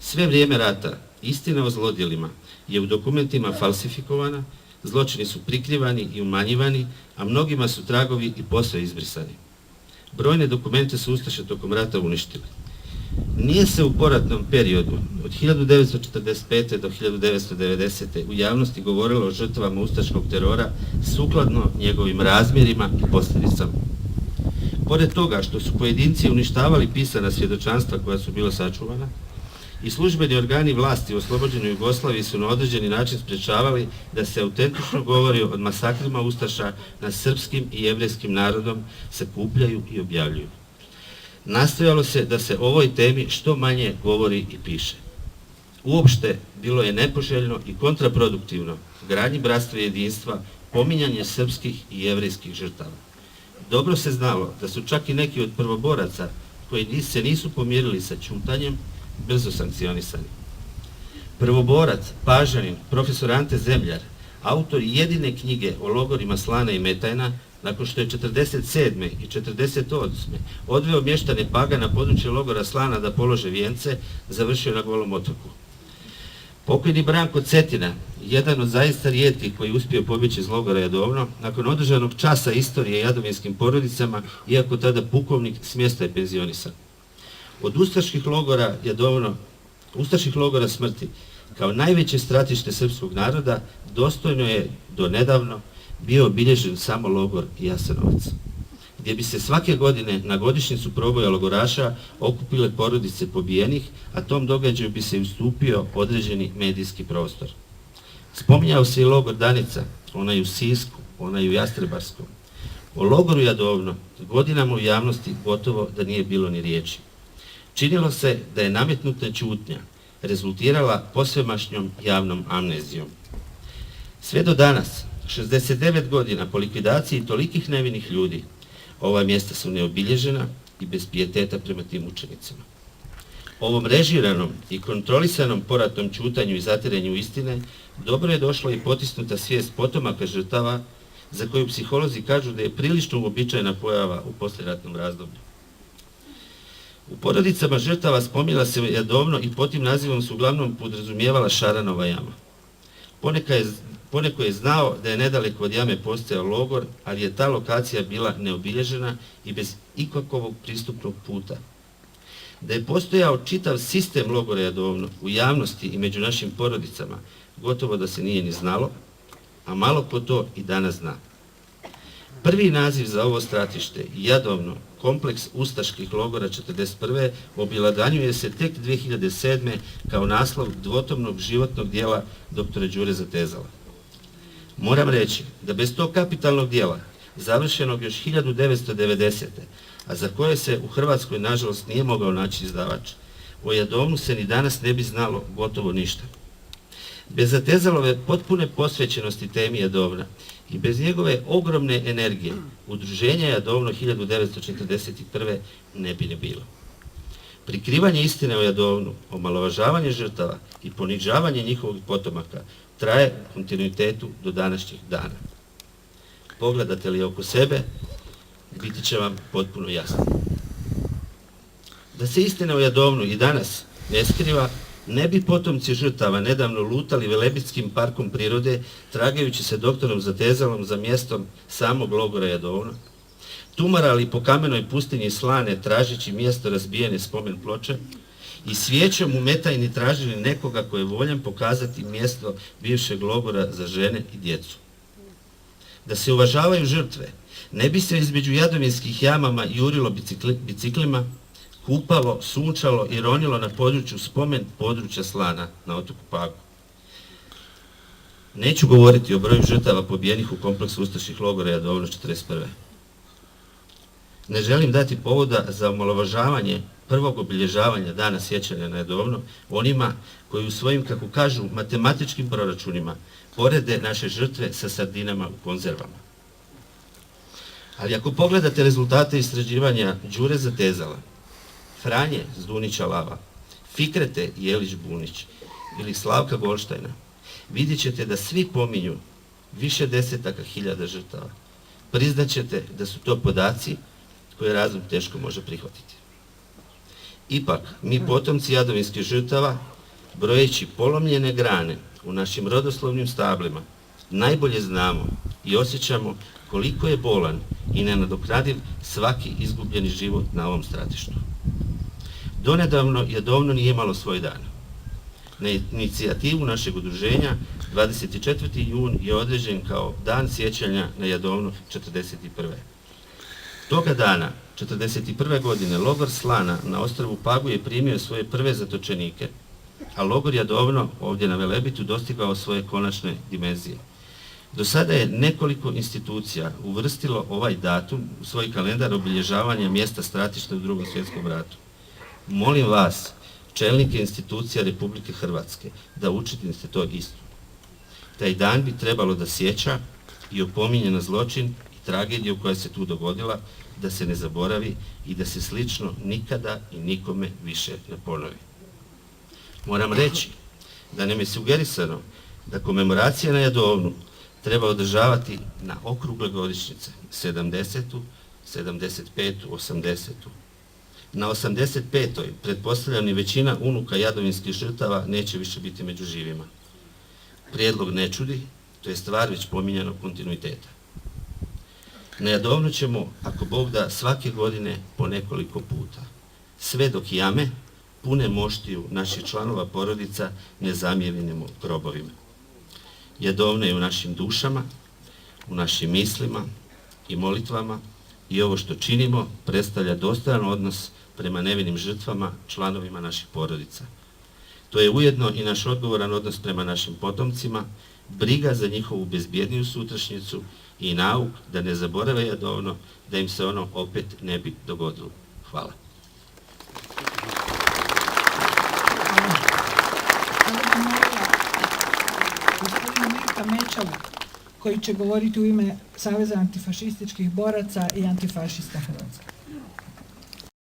Sve vrijeme rata istina o zlodjelima je u dokumentima falsifikovana, zločini su prikrivani i umanjivani, a mnogima su tragovi i posve izbrisani. Brojne dokumente su ustaše tokom rata uništili. Nije se u poratnom periodu od 1945. do 1990. u javnosti govorilo o žrtvama ustaškog terora sukladno njegovim razmjerima i posljedicama. Pored toga što su pojedinci uništavali pisana svjedočanstva koja su bila sačuvana, i službeni organi vlasti u oslobođenoj Jugoslaviji su na određeni način sprječavali da se autentično govori o masakrima ustaša nad srpskim i jevrejskim narodom, sakupljaju i objavljuju. Nastojalo se da se o ovoj temi što manje govori i piše. Uopšte bilo je nepoželjno i kontraproduktivno gradnji bratstva i jedinstva, pominjanje srpskih i jevrejskih žrtava. Dobro se znalo da su čak i neki od prvoboraca koji se nisu pomirili sa ćutanjem brzo sankcionisani. Prvoborac, Pažanin, profesor Ante Zemljar, autor jedine knjige o logorima Slana i Metajna, nakon što je 1947. i 1948. odveo mještane Paga na područje logora Slana da polože vijence, završio na Golom otoku. Pokojni Branko Cetina, jedan od zaista rijetkih koji je uspio pobjeći iz logora Jadovno, nakon održanog časa istorije jadovinskim porodicama, iako tada pukovnik, s mjesta je penzionisan. Od ustaških logora Jadovno, ustaških logora smrti, kao najveće stratište srpskog naroda, dostojno je do nedavno bio obilježen samo logor Jasenovac, gdje bi se svake godine na godišnjicu proboja logoraša okupile porodice pobijenih, a tom događaju bi se ustupio određeni medijski prostor. Spominjao se i logor Danica, onaj u Sisku, onaj u Jastrebarskom. O logoru Jadovno godinama u javnosti gotovo da nije bilo ni riječi. Činilo se da je nametnuta ćutnja rezultirala posvemašnjom javnom amnezijom. Sve do danas, 69 godina po likvidaciji tolikih nevinih ljudi, ova mjesta su neobilježena i bez pijeteta prema tim učenicima. Ovom režiranom i kontrolisanom poratnom ćutanju i zatiranju istine dobro je došla i potisnuta svijest potomaka žrtava, za koju psiholozi kažu da je prilično uobičajena pojava u poslijeratnom razdoblju. U porodicama žrtava spominjala se Jadovno i pod tim nazivom su uglavnom podrazumijevala Šaranova jama. Poneko je znao da je nedaleko od jame postojao logor, ali je ta lokacija bila neobilježena i bez ikakvog pristupnog puta. Da je postojao čitav sistem logora Jadovno u javnosti i među našim porodicama, gotovo da se nije ni znalo, a malo ko to i danas zna. Prvi naziv za ovo stratište, Jadovno, kompleks ustaških logora 1941. objelodanjuje se tek 2007. kao naslov dvotomnog životnog dijela dr. Đure Zatezala. Moram reći da bez tog kapitalnog dijela, završenog još 1990. a za koje se u Hrvatskoj nažalost nije mogao naći izdavač, o Jadovnu se ni danas ne bi znalo gotovo ništa. Bez Zatezalove potpune posvećenosti temi Jadovna i bez njegove ogromne energije, udruženja Jadovno 1941. ne bi ne bilo. Prikrivanje istine o Jadovnu, omalovažavanje žrtava i ponižavanje njihovih potomaka traje u kontinuitetu do današnjih dana. Pogledate li oko sebe, biti će vam potpuno jasno. Da se istina o Jadovnu i danas ne skriva, ne bi potomci žrtava nedavno lutali Velebitskim parkom prirode, tragajući se doktorom Zatezalom za mjestom samog logora Jadovno, tumarali po kamenoj pustinji Slane tražeći mjesto razbijene spomen ploče i svijećom u Metajni tražili nekoga ko je voljan pokazati mjesto bivšeg logora za žene i djecu. Da se uvažavaju žrtve, ne bi se između jadovinskih jamama jurilo biciklima, kupalo, sunčalo i ronilo na području spomen područja Slana na otoku Pagu. Neću govoriti o broju žrtava pobijenih u kompleksu ustaških logora Jadovno 1941. Ne želim dati povoda za omalovažavanje prvog obilježavanja dana sjećanja na Jadovno onima koji u svojim, kako kažu, matematičkim proračunima porede naše žrtve sa sardinama u konzervama. Ali ako pogledate rezultate istraživanja Đure Zatezala, Franje Zdunića Lava, Fikrete Jelić Bunić ili Slavka Golštajna, vidjet ćete da svi pominju više desetaka hiljada žrtava. Priznaćete da su to podaci koje razum teško može prihvatiti. Ipak, mi potomci jadovinskih žrtava Brojeći polomljene grane u našim rodoslovnim stablima, najbolje znamo i osjećamo koliko je bolan i nenadoknadiv svaki izgubljeni život na ovom stratištu. Donedavno Jadovno nije imalo svoj dan. Na inicijativu našeg udruženja 24. jun je određen kao dan sjećanja na Jadovno 1941. Toga dana, 1941. godine, logor Slana na ostrvu Pagu je primio svoje prve zatočenike, a logor Jadovno ovdje na Velebitu dostigao svoje konačne dimenzije. Do sada je nekoliko institucija uvrstilo ovaj datum u svoj kalendar obilježavanja mjesta stratišta u Drugom svjetskom ratu. Molim vas, čelnike institucija Republike Hrvatske, da učinite to isto. Taj dan bi trebalo da sjeća i opominje na zločin i tragediju koja se tu dogodila, da se ne zaboravi i da se slično nikada i nikome više ne ponovi. Moram reći da nam je sugerisano da komemoracija na Jadovnu treba održavati na okrugle godišnjice, 70., 75., 80. Na 85. pretpostavljam ni većina unuka jadovinskih žrtava neće više biti među živima. Prijedlog ne čudi, to je stvar već pominjanog kontinuiteta. Na Jadovnu ćemo, ako Bog da, svake godine po nekoliko puta, sve dok jame pune moštiju naših članova porodica nezamijenjenim grobovima. Jadovno je u našim dušama, u našim mislima i molitvama i ovo što činimo predstavlja dostojan odnos prema nevinim žrtvama, članovima naših porodica. To je ujedno i naš odgovoran odnos prema našim potomcima, briga za njihovu bezbjedniju sutrašnjicu i nauk da ne zaborave Jadovno, da im se ono opet ne bi dogodilo. Hvala. Koji će govoriti u ime Saveza antifašističkih boraca i antifašista Hrvatske.